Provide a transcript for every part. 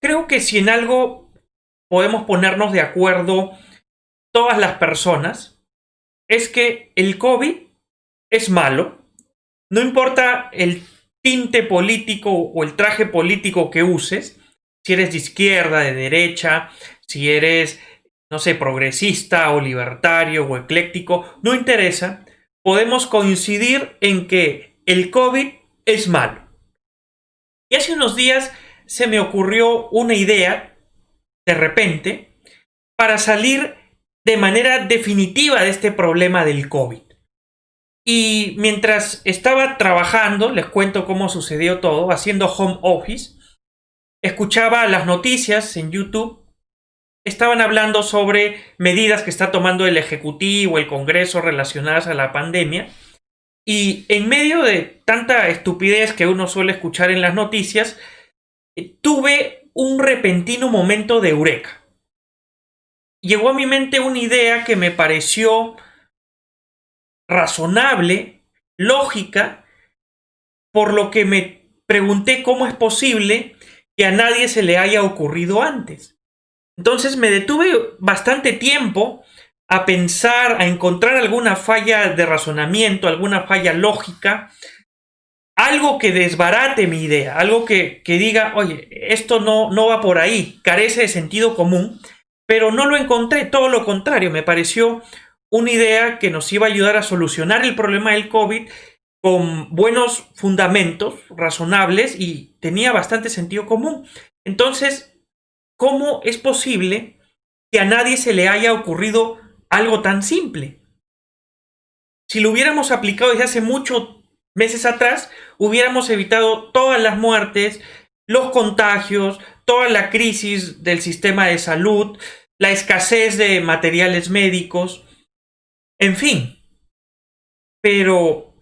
Creo que si en algo podemos ponernos de acuerdo todas las personas, es que el COVID es malo. No importa el tinte político o el traje político que uses, si eres de izquierda, de derecha, si eres, no sé, progresista o libertario o ecléctico, no interesa. Podemos coincidir en que el COVID es malo. Y hace unos días se me ocurrió una idea, de repente, para salir de manera definitiva de este problema del COVID. Y mientras estaba trabajando, les cuento cómo sucedió todo, haciendo home office, escuchaba las noticias en YouTube. Estaban hablando sobre medidas que está tomando el Ejecutivo, el Congreso relacionadas a la pandemia. Y en medio de tanta estupidez que uno suele escuchar en las noticias, tuve un repentino momento de eureka. Llegó a mi mente una idea que me pareció razonable, lógica, por lo que me pregunté cómo es posible que a nadie se le haya ocurrido antes. Entonces me detuve bastante tiempo a pensar, a encontrar alguna falla de razonamiento, alguna falla lógica, algo que desbarate mi idea, algo que diga, oye, esto no va por ahí, carece de sentido común, pero no lo encontré, todo lo contrario, me pareció una idea que nos iba a ayudar a solucionar el problema del COVID con buenos fundamentos razonables y tenía bastante sentido común. Entonces, ¿cómo es posible que a nadie se le haya ocurrido algo tan simple? Si lo hubiéramos aplicado desde hace muchos meses atrás, hubiéramos evitado todas las muertes, los contagios, toda la crisis del sistema de salud, la escasez de materiales médicos, en fin. Pero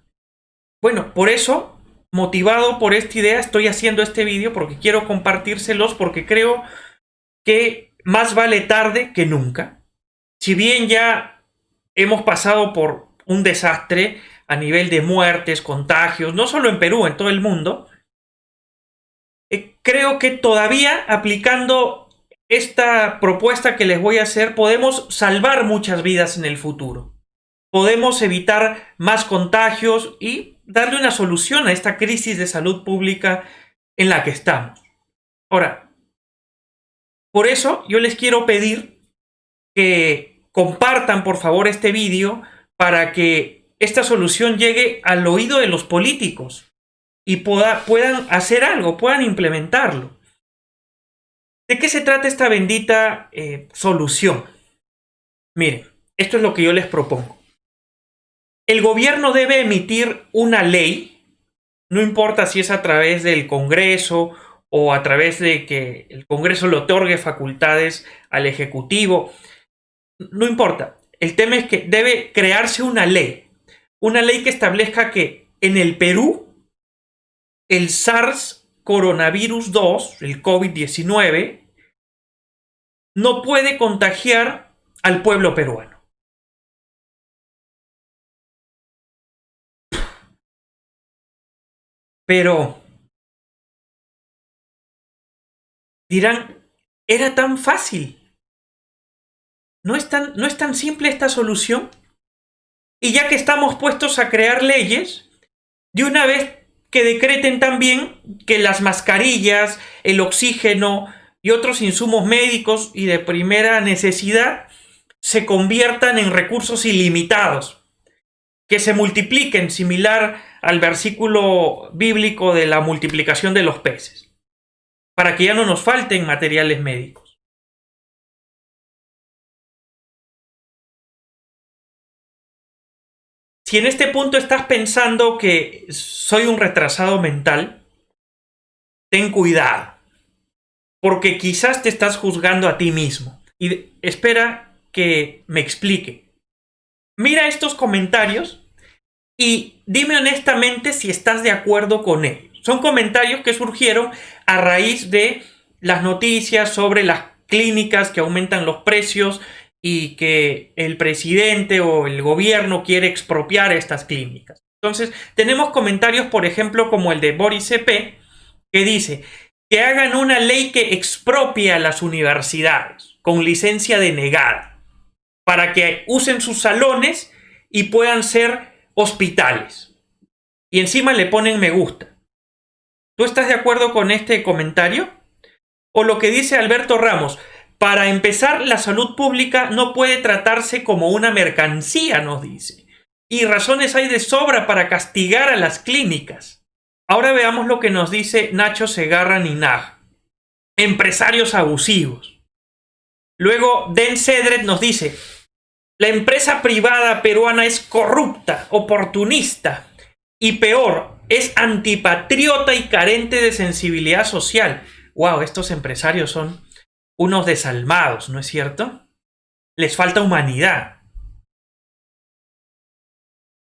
bueno, por eso, motivado por esta idea, estoy haciendo este vídeo porque quiero compartírselos porque creo que más vale tarde que nunca. Si bien ya hemos pasado por un desastre a nivel de muertes, contagios, no solo en Perú, en todo el mundo, creo que todavía aplicando esta propuesta que les voy a hacer podemos salvar muchas vidas en el futuro. Podemos evitar más contagios y darle una solución a esta crisis de salud pública en la que estamos. Ahora, por eso yo les quiero pedir que compartan por favor este vídeo para que esta solución llegue al oído de los políticos y puedan hacer algo, puedan implementarlo. ¿De qué se trata esta bendita solución? Miren, esto es lo que yo les propongo. El gobierno debe emitir una ley, no importa si es a través del Congreso o a través de que el Congreso le otorgue facultades al Ejecutivo, no importa. El tema es que debe crearse una ley que establezca que en el Perú el SARS coronavirus 2, el COVID-19, no puede contagiar al pueblo peruano. Pero dirán, era tan fácil. No es tan simple esta solución. Y ya que estamos puestos a crear leyes, de una vez que decreten también que las mascarillas, el oxígeno y otros insumos médicos y de primera necesidad se conviertan en recursos ilimitados, que se multipliquen, similar al versículo bíblico de la multiplicación de los peces, para que ya no nos falten materiales médicos. Si en este punto estás pensando que soy un retrasado mental, ten cuidado, porque quizás te estás juzgando a ti mismo. Y espera que me explique. Mira estos comentarios y dime honestamente si estás de acuerdo con ellos. Son comentarios que surgieron a raíz de las noticias sobre las clínicas que aumentan los precios y que el presidente o el gobierno quiere expropiar estas clínicas. Entonces, tenemos comentarios, por ejemplo, como el de Boris CP, que dice: que hagan una ley que expropie a las universidades con licencia denegada para que usen sus salones y puedan ser hospitales. Y encima le ponen me gusta. ¿Tú estás de acuerdo con este comentario? O lo que dice Alberto Ramos: para empezar, la salud pública no puede tratarse como una mercancía, nos dice. Y razones hay de sobra para castigar a las clínicas. Ahora veamos lo que nos dice Nacho Segarra Ninaj. Empresarios abusivos. Luego, Den Cedret nos dice: la empresa privada peruana es corrupta, oportunista y peor, es antipatriota y carente de sensibilidad social. Wow, estos empresarios son unos desalmados, ¿no es cierto? Les falta humanidad.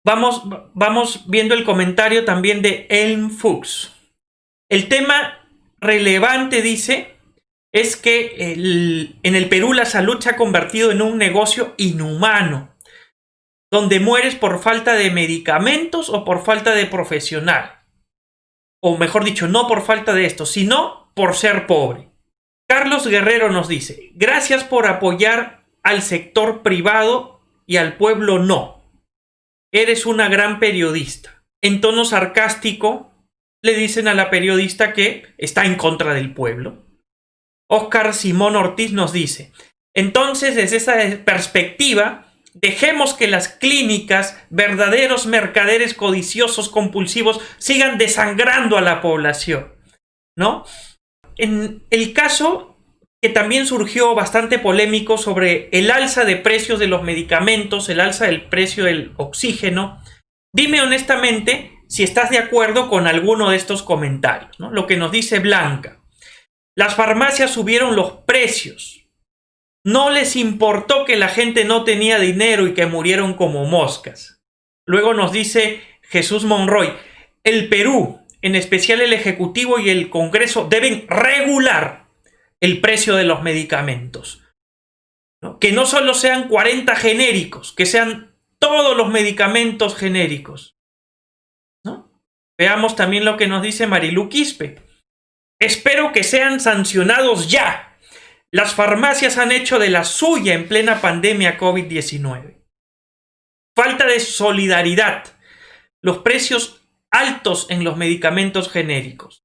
Vamos viendo el comentario también de Elm Fuchs. El tema relevante, dice, es que en el Perú la salud se ha convertido en un negocio inhumano, donde mueres por falta de medicamentos o por falta de profesional. O mejor dicho, no por falta de esto, sino por ser pobre. Carlos Guerrero nos dice: gracias por apoyar al sector privado y al pueblo no. Eres una gran periodista. En tono sarcástico le dicen a la periodista que está en contra del pueblo. Óscar Simón Ortiz nos dice: entonces, desde esa perspectiva, dejemos que las clínicas, verdaderos mercaderes codiciosos compulsivos, sigan desangrando a la población, ¿no? En el caso que también surgió bastante polémico sobre el alza de precios de los medicamentos, el alza del precio del oxígeno, dime honestamente si estás de acuerdo con alguno de estos comentarios, ¿no? Lo que nos dice Blanca: las farmacias subieron los precios. No les importó que la gente no tenía dinero y que murieron como moscas. Luego nos dice Jesús Monroy: el Perú, en especial el Ejecutivo y el Congreso, deben regular el precio de los medicamentos, ¿no? Que no solo sean 40 genéricos, que sean todos los medicamentos genéricos, ¿no? Veamos también lo que nos dice Marilu Quispe: espero que sean sancionados ya. Las farmacias han hecho de la suya en plena pandemia COVID-19. Falta de solidaridad. Los precios altos en los medicamentos genéricos.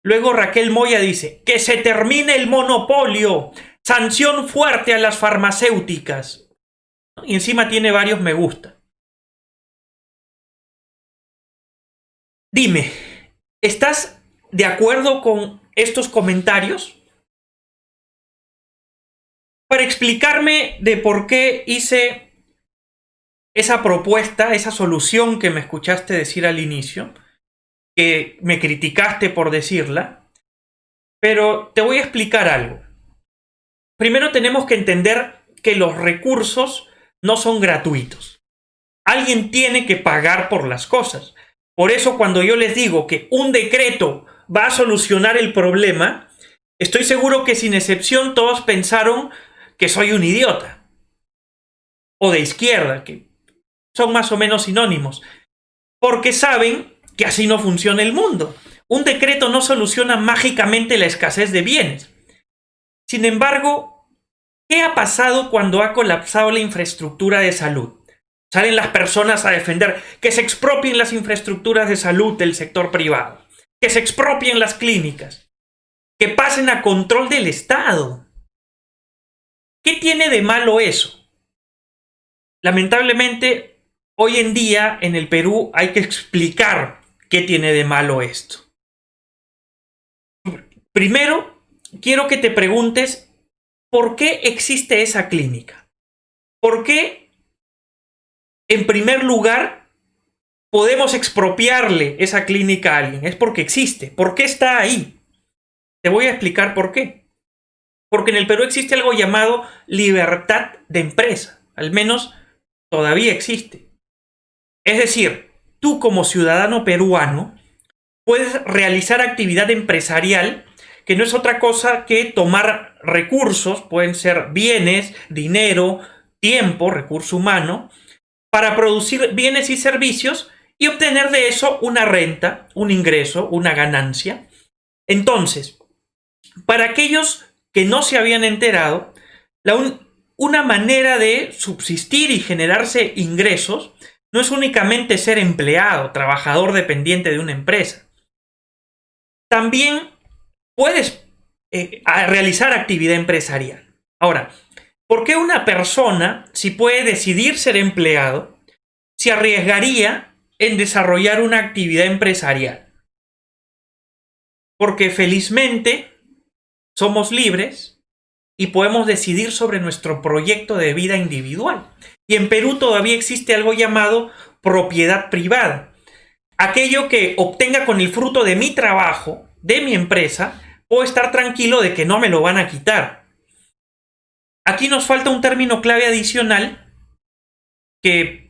Luego Raquel Moya dice: que se termine el monopolio. Sanción fuerte a las farmacéuticas. Y encima tiene varios me gusta. Dime, ¿estás de acuerdo con estos comentarios? Para explicarme de por qué hice esa propuesta, esa solución que me escuchaste decir al inicio, que me criticaste por decirla, pero te voy a explicar algo. Primero tenemos que entender que los recursos no son gratuitos. Alguien tiene que pagar por las cosas. Por eso cuando yo les digo que un decreto va a solucionar el problema, estoy seguro que sin excepción todos pensaron que soy un idiota. O de izquierda, que son más o menos sinónimos. Porque saben que así no funciona el mundo. Un decreto no soluciona mágicamente la escasez de bienes. Sin embargo, ¿qué ha pasado cuando ha colapsado la infraestructura de salud? Salen las personas a defender que se expropien las infraestructuras de salud del sector privado, que se expropien las clínicas, que pasen a control del Estado. ¿Qué tiene de malo eso? Lamentablemente, hoy en día en el Perú hay que explicar qué tiene de malo esto. Primero, quiero que te preguntes ¿por qué existe esa clínica? ¿Por qué, en primer lugar, podemos expropiarle esa clínica a alguien? Es porque existe. ¿Por qué está ahí? Te voy a explicar por qué. Porque en el Perú existe algo llamado libertad de empresa. Al menos todavía existe. Es decir, tú como ciudadano peruano puedes realizar actividad empresarial que no es otra cosa que tomar recursos, pueden ser bienes, dinero, tiempo, recurso humano, para producir bienes y servicios y obtener de eso una renta, un ingreso, una ganancia. Entonces, para aquellos que no se habían enterado, una manera de subsistir y generarse ingresos no es únicamente ser empleado, trabajador dependiente de una empresa. También puedes realizar actividad empresarial. Ahora, ¿por qué una persona, si puede decidir ser empleado, se arriesgaría en desarrollar una actividad empresarial? Porque felizmente somos libres y podemos decidir sobre nuestro proyecto de vida individual. Y en Perú todavía existe algo llamado propiedad privada. Aquello que obtenga con el fruto de mi trabajo, de mi empresa, puedo estar tranquilo de que no me lo van a quitar. Aquí nos falta un término clave adicional que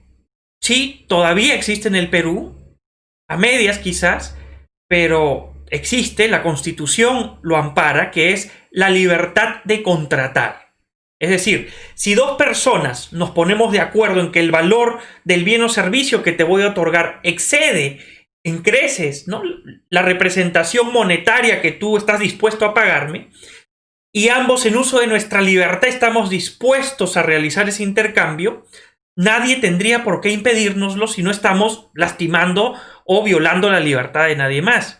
sí, todavía existe en el Perú, a medias quizás, pero existe, la Constitución lo ampara, que es la libertad de contratar. Es decir, si dos personas nos ponemos de acuerdo en que el valor del bien o servicio que te voy a otorgar excede en creces, ¿no?, la representación monetaria que tú estás dispuesto a pagarme, y ambos en uso de nuestra libertad estamos dispuestos a realizar ese intercambio, nadie tendría por qué impedírnoslo si no estamos lastimando o violando la libertad de nadie más.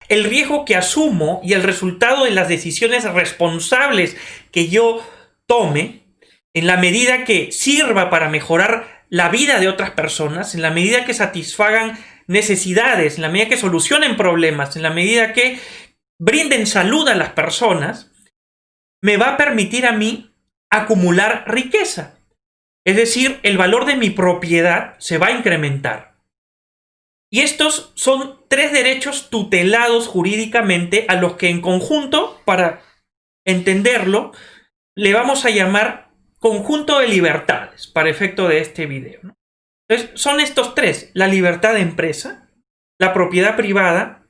El riesgo que asumo y el resultado de las decisiones responsables que yo tome, en la medida que sirva para mejorar la vida de otras personas, en la medida que satisfagan necesidades, en la medida que solucionen problemas, en la medida que brinden salud a las personas, me va a permitir a mí acumular riqueza. Es decir, el valor de mi propiedad se va a incrementar. Y estos son 3 derechos tutelados jurídicamente a los que en conjunto, para entenderlo, le vamos a llamar conjunto de libertades para efecto de este video, ¿no? Entonces, son estos 3: la libertad de empresa, la propiedad privada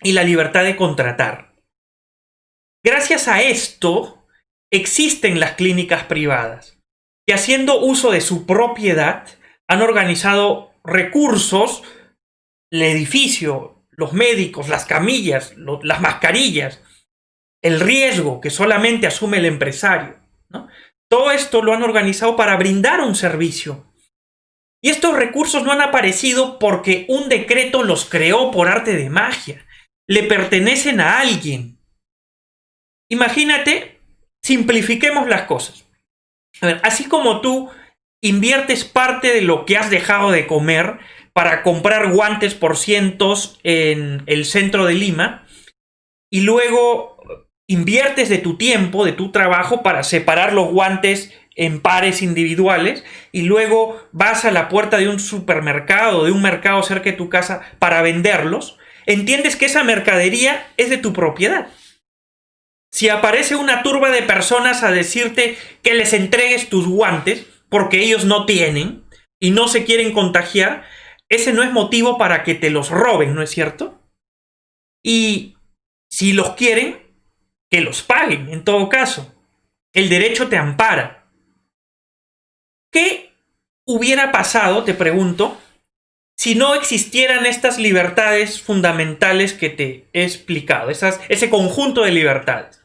y la libertad de contratar. Gracias a esto existen las clínicas privadas, que haciendo uso de su propiedad han organizado recursos, el edificio, los médicos, las camillas, las mascarillas, el riesgo que solamente asume el empresario, ¿no? Todo esto lo han organizado para brindar un servicio. Y estos recursos no han aparecido porque un decreto los creó por arte de magia. Le pertenecen a alguien. Imagínate, simplifiquemos las cosas. A ver, así como tú inviertes parte de lo que has dejado de comer para comprar guantes por cientos en el centro de Lima, y luego inviertes de tu tiempo, de tu trabajo, para separar los guantes en pares individuales, y luego vas a la puerta de un supermercado, de un mercado cerca de tu casa para venderlos, entiendes que esa mercadería es de tu propiedad. Si aparece una turba de personas a decirte que les entregues tus guantes porque ellos no tienen y no se quieren contagiar, ese no es motivo para que te los roben, ¿no es cierto? Y si los quieren, que los paguen, en todo caso. El derecho te ampara. ¿Qué hubiera pasado, te pregunto, si no existieran estas libertades fundamentales que te he explicado, ese conjunto de libertades?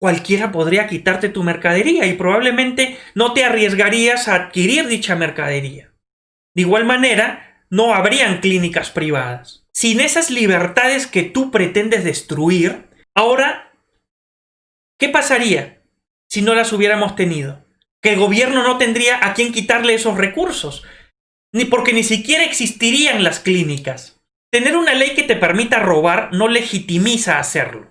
Cualquiera podría quitarte tu mercadería y probablemente no te arriesgarías a adquirir dicha mercadería. De igual manera, no habrían clínicas privadas. Sin esas libertades que tú pretendes destruir, ahora, ¿qué pasaría si no las hubiéramos tenido? Que el gobierno no tendría a quién quitarle esos recursos, porque ni siquiera existirían las clínicas. Tener una ley que te permita robar no legitimiza hacerlo.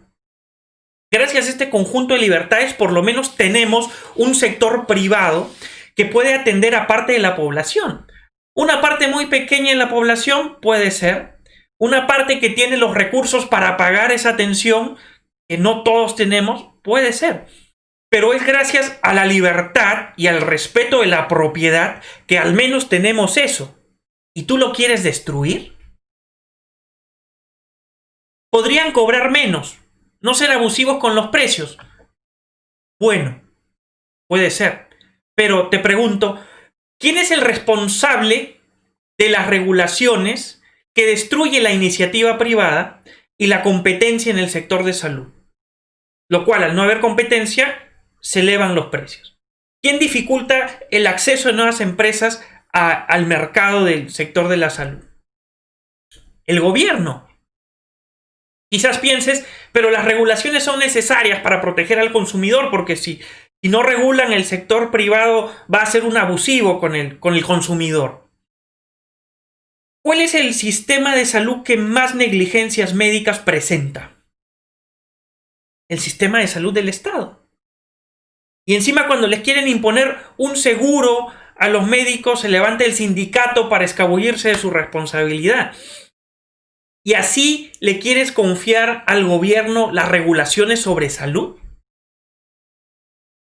Gracias a este conjunto de libertades, por lo menos tenemos un sector privado que puede atender a parte de la población. Una parte muy pequeña de la población puede ser, una parte que tiene los recursos para pagar esa atención, que no todos tenemos, puede ser. Pero es gracias a la libertad y al respeto de la propiedad que al menos tenemos eso. ¿Y tú lo quieres destruir? Podrían cobrar menos, no ser abusivos con los precios. Bueno, puede ser. Pero te pregunto, ¿quién es el responsable de las regulaciones que destruye la iniciativa privada y la competencia en el sector de salud. Lo cual, al no haber competencia, se elevan los precios. ¿Quién dificulta el acceso de nuevas empresas al mercado del sector de la salud? El gobierno. Quizás pienses, pero las regulaciones son necesarias para proteger al consumidor, porque si no regulan, el sector privado va a ser un abusivo con el consumidor. ¿Cuál es el sistema de salud que más negligencias médicas presenta? El sistema de salud del Estado. Y encima, cuando les quieren imponer un seguro a los médicos, se levanta el sindicato para escabullirse de su responsabilidad. ¿Y así le quieres confiar al gobierno las regulaciones sobre salud?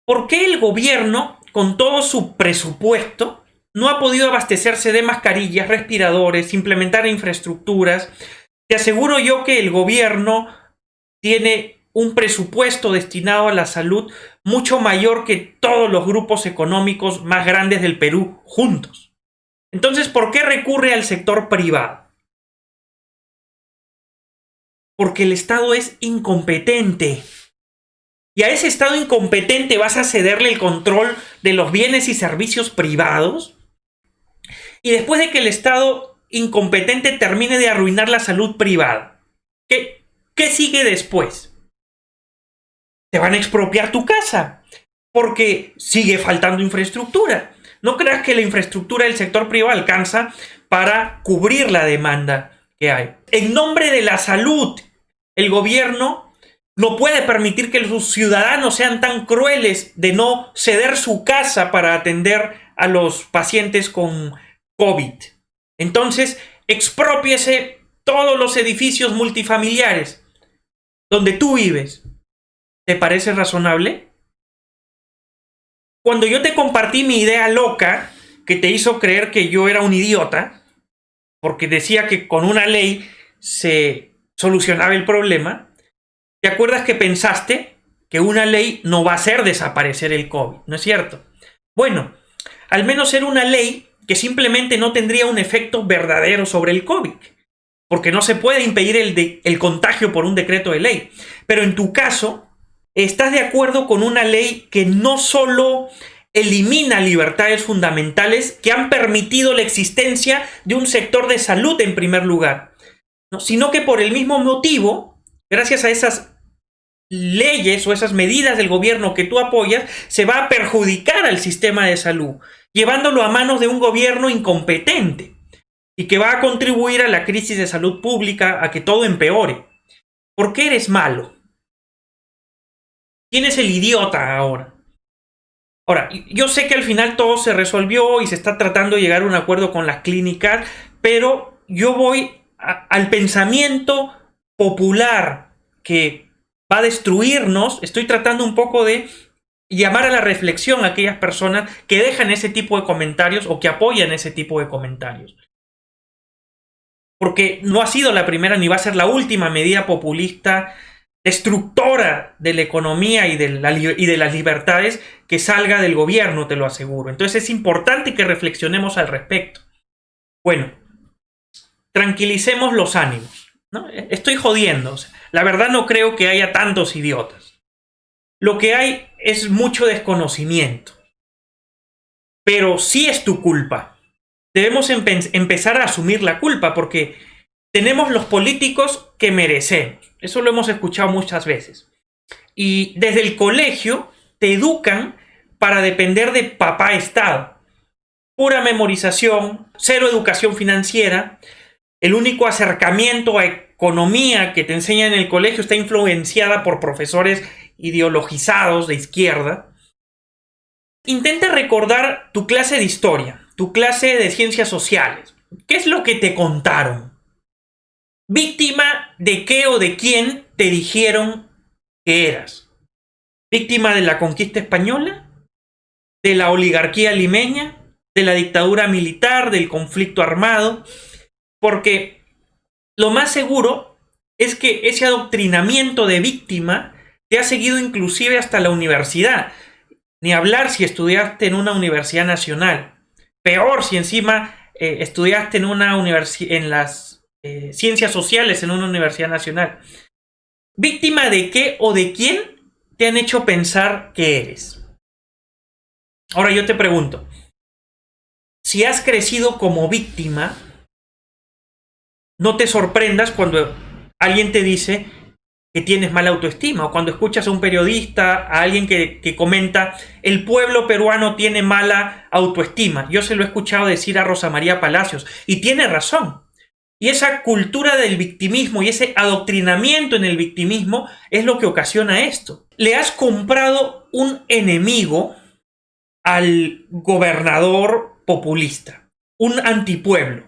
¿Por qué el gobierno, con todo su presupuesto, no ha podido abastecerse de mascarillas, respiradores, implementar infraestructuras? Te aseguro yo que el gobierno tiene un presupuesto destinado a la salud mucho mayor que todos los grupos económicos más grandes del Perú juntos. Entonces, ¿por qué recurre al sector privado? Porque el Estado es incompetente. ¿Y a ese Estado incompetente vas a cederle el control de los bienes y servicios privados? Y después de que el Estado incompetente termine de arruinar la salud privada, ¿qué sigue después? Te van a expropiar tu casa, porque sigue faltando infraestructura. No creas que la infraestructura del sector privado alcanza para cubrir la demanda que hay. En nombre de la salud, el gobierno no puede permitir que sus ciudadanos sean tan crueles de no ceder su casa para atender a los pacientes con COVID. Entonces, exprópiese todos los edificios multifamiliares donde tú vives. ¿Te parece razonable? Cuando yo te compartí mi idea loca, que te hizo creer que yo era un idiota, porque decía que con una ley se solucionaba el problema, ¿te acuerdas que pensaste que una ley no va a hacer desaparecer el COVID? ¿No es cierto? Bueno, al menos era una ley que simplemente no tendría un efecto verdadero sobre el COVID, porque no se puede impedir el contagio por un decreto de ley. Pero en tu caso, ¿estás de acuerdo con una ley que no solo elimina libertades fundamentales que han permitido la existencia de un sector de salud en primer lugar, ¿no?, sino que por el mismo motivo, gracias a esas leyes o esas medidas del gobierno que tú apoyas, se va a perjudicar al sistema de salud, llevándolo a manos de un gobierno incompetente y que va a contribuir a la crisis de salud pública, a que todo empeore? ¿Por qué eres malo? ¿Quién es el idiota ahora? Ahora, yo sé que al final todo se resolvió y se está tratando de llegar a un acuerdo con las clínicas, pero yo voy al pensamiento popular que va a destruirnos. Estoy tratando un poco de llamar a la reflexión a aquellas personas que dejan ese tipo de comentarios o que apoyan ese tipo de comentarios. Porque no ha sido la primera ni va a ser la última medida populista destructora de la economía y de las libertades que salga del gobierno, te lo aseguro. Entonces es importante que reflexionemos al respecto. Bueno, tranquilicemos los ánimos, ¿no? Estoy jodiendo. O sea, la verdad no creo que haya tantos idiotas. Lo que hay es mucho desconocimiento. Pero sí es tu culpa. Debemos empezar a asumir la culpa, porque tenemos los políticos que merecemos. Eso lo hemos escuchado muchas veces. Y desde el colegio te educan para depender de papá Estado. Pura memorización, cero educación financiera. El único acercamiento a economía que te enseñan en el colegio está influenciada por profesores ideologizados de izquierda. Intenta recordar tu clase de historia, tu clase de ciencias sociales. ¿Qué es lo que te contaron? ¿Víctima de qué o de quién te dijeron que eras? ¿Víctima de la conquista española? ¿De la oligarquía limeña? ¿De la dictadura militar? ¿Del conflicto armado? Porque lo más seguro es que ese adoctrinamiento de víctima te ha seguido inclusive hasta la universidad. Ni hablar si estudiaste en una universidad nacional. Peor si encima estudiaste en una universidad, en las ciencias sociales en una universidad nacional. ¿Víctima de qué o de quién te han hecho pensar que eres? Ahora yo te pregunto, si has crecido como víctima, no te sorprendas cuando alguien te dice que tienes mala autoestima, o cuando escuchas a un periodista, a alguien que comenta, el pueblo peruano tiene mala autoestima. Yo se lo he escuchado decir a Rosa María Palacios, y tiene razón. Y esa cultura del victimismo y ese adoctrinamiento en el victimismo es lo que ocasiona esto. Le has comprado un enemigo al gobernador populista, un antipueblo.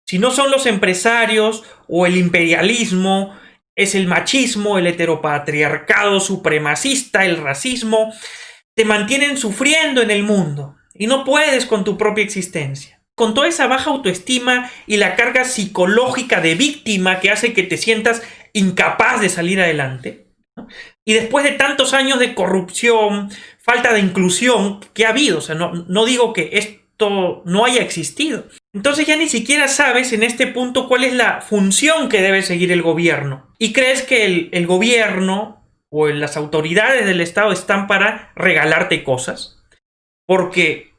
Si no son los empresarios o el imperialismo, es el machismo, el heteropatriarcado supremacista, el racismo, te mantienen sufriendo en el mundo y no puedes con tu propia existencia. Con toda esa baja autoestima y la carga psicológica de víctima que hace que te sientas incapaz de salir adelante, ¿no? Y después de tantos años de corrupción, falta de inclusión que ha habido, o sea, no digo que esto no haya existido. Entonces ya ni siquiera sabes en este punto cuál es la función que debe seguir el gobierno. Y crees que el gobierno o las autoridades del Estado están para regalarte cosas. Porque,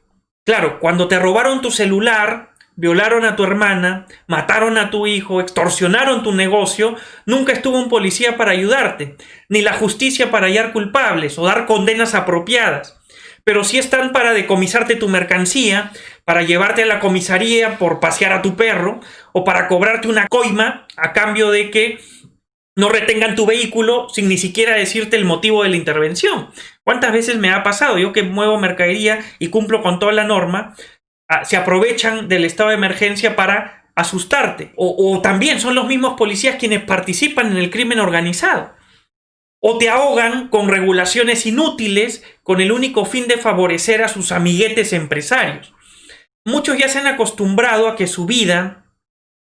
claro, cuando te robaron tu celular, violaron a tu hermana, mataron a tu hijo, extorsionaron tu negocio, nunca estuvo un policía para ayudarte, ni la justicia para hallar culpables o dar condenas apropiadas. Pero sí están para decomisarte tu mercancía, para llevarte a la comisaría por pasear a tu perro, o para cobrarte una coima a cambio de que no retengan tu vehículo sin ni siquiera decirte el motivo de la intervención. ¿Cuántas veces me ha pasado? Yo que muevo mercadería y cumplo con toda la norma, se aprovechan del estado de emergencia para asustarte. O también son los mismos policías quienes participan en el crimen organizado. O te ahogan con regulaciones inútiles con el único fin de favorecer a sus amiguetes empresarios. Muchos ya se han acostumbrado a que su vida,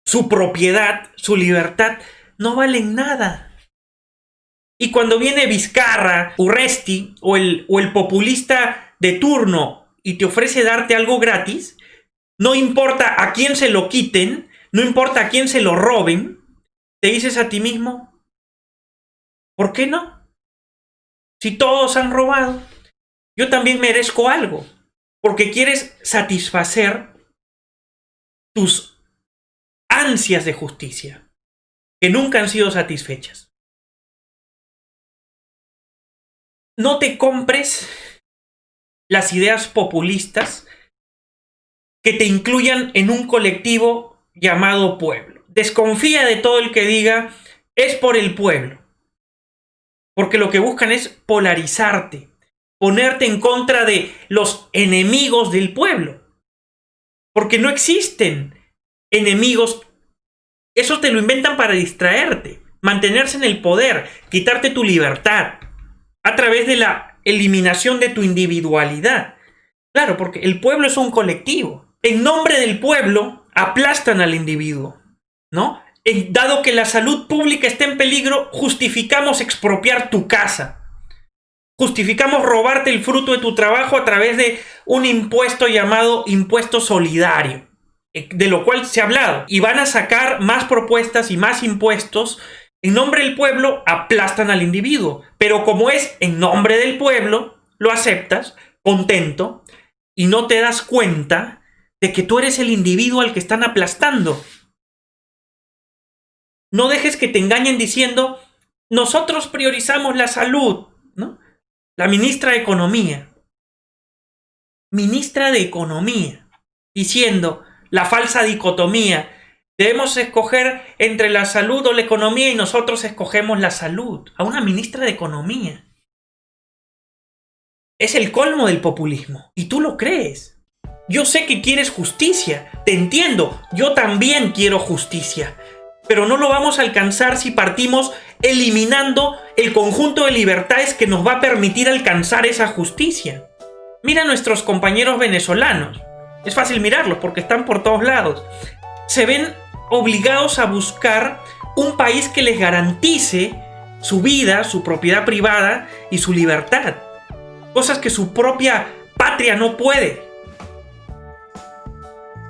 su propiedad, su libertad no valen nada. Y cuando viene Vizcarra, Urresti o el populista de turno y te ofrece darte algo gratis, no importa a quién se lo quiten, no importa a quién se lo roben, te dices a ti mismo, ¿por qué no? Si todos han robado, yo también merezco algo, porque quieres satisfacer tus ansias de justicia, que nunca han sido satisfechas. No te compres las ideas populistas que te incluyan en un colectivo llamado pueblo. Desconfía de todo el que diga es por el pueblo. Porque lo que buscan es polarizarte, ponerte en contra de los enemigos del pueblo. Porque no existen enemigos. Eso te lo inventan para distraerte, mantenerse en el poder, quitarte tu libertad, a través de la eliminación de tu individualidad. Claro, porque el pueblo es un colectivo. En nombre del pueblo aplastan al individuo, ¿no? Dado que la salud pública está en peligro, justificamos expropiar tu casa. Justificamos robarte el fruto de tu trabajo a través de un impuesto llamado impuesto solidario, de lo cual se ha hablado. Y van a sacar más propuestas y más impuestos. En nombre del pueblo aplastan al individuo. Pero como es en nombre del pueblo, lo aceptas, contento, y no te das cuenta de que tú eres el individuo al que están aplastando. No dejes que te engañen diciendo, nosotros priorizamos la salud, ¿no? La ministra de Economía, diciendo la falsa dicotomía, debemos escoger entre la salud o la economía y nosotros escogemos la salud. A una ministra de Economía. Es el colmo del populismo, y tú lo crees. Yo sé que quieres justicia, te entiendo, yo también quiero justicia. Pero no lo vamos a alcanzar si partimos eliminando el conjunto de libertades que nos va a permitir alcanzar esa justicia. Mira a nuestros compañeros venezolanos. Es fácil mirarlos porque están por todos lados. Se ven obligados a buscar un país que les garantice su vida, su propiedad privada y su libertad. Cosas que su propia patria no puede.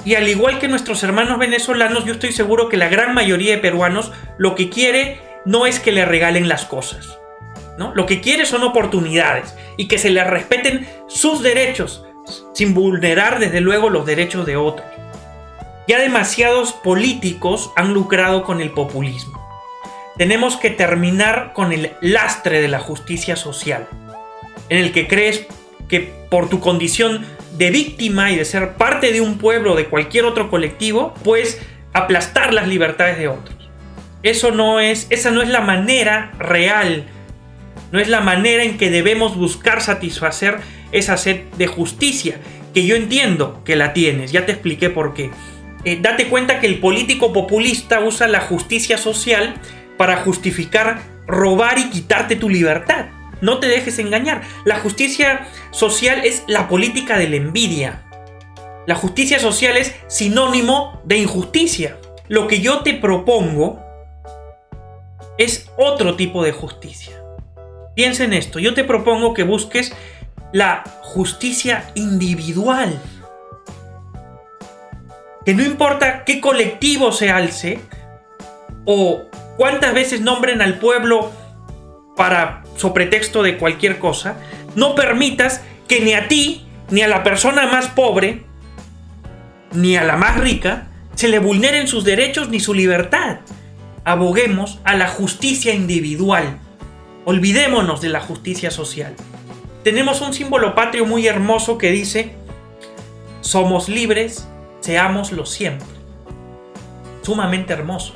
Y al igual que nuestros hermanos venezolanos, yo estoy seguro que la gran mayoría de peruanos lo que quiere no es que le regalen las cosas, ¿no? Lo que quiere son oportunidades y que se les respeten sus derechos, sin vulnerar desde luego los derechos de otros. Ya demasiados políticos han lucrado con el populismo. Tenemos que terminar con el lastre de la justicia social, en el que crees que por tu condición de víctima y de ser parte de un pueblo o de cualquier otro colectivo, puedes aplastar las libertades de otros. Esa no es la manera real, no es la manera en que debemos buscar satisfacer esa sed de justicia, que yo entiendo que la tienes, ya te expliqué por qué. Date cuenta que el político populista usa la justicia social para justificar robar y quitarte tu libertad. No te dejes engañar. La justicia social es la política de la envidia. La justicia social es sinónimo de injusticia. Lo que yo te propongo es otro tipo de justicia. Piensa en esto. Yo te propongo que busques la justicia individual. Que no importa qué colectivo se alce o cuántas veces nombren al pueblo sobre pretexto de cualquier cosa, no permitas que ni a ti, ni a la persona más pobre, ni a la más rica, se le vulneren sus derechos ni su libertad. Aboguemos a la justicia individual. Olvidémonos de la justicia social. Tenemos un símbolo patrio muy hermoso que dice: somos libres, seámoslo siempre. Sumamente hermoso.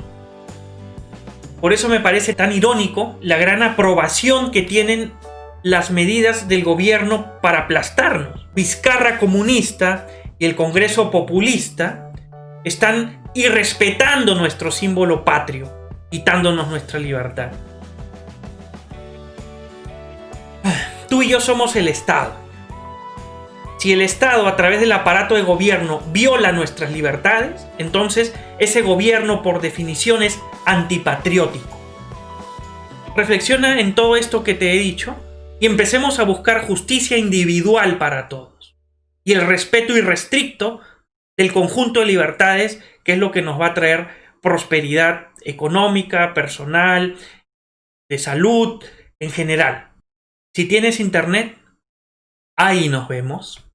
Por eso me parece tan irónico la gran aprobación que tienen las medidas del gobierno para aplastarnos. Vizcarra comunista y el Congreso populista están irrespetando nuestro símbolo patrio, quitándonos nuestra libertad. Tú y yo somos el Estado. Si el Estado, a través del aparato de gobierno, viola nuestras libertades, entonces ese gobierno, por definición, es antipatriótico. Reflexiona en todo esto que te he dicho y empecemos a buscar justicia individual para todos y el respeto irrestricto del conjunto de libertades, que es lo que nos va a traer prosperidad económica, personal, de salud, en general. Si tienes internet, ahí nos vemos.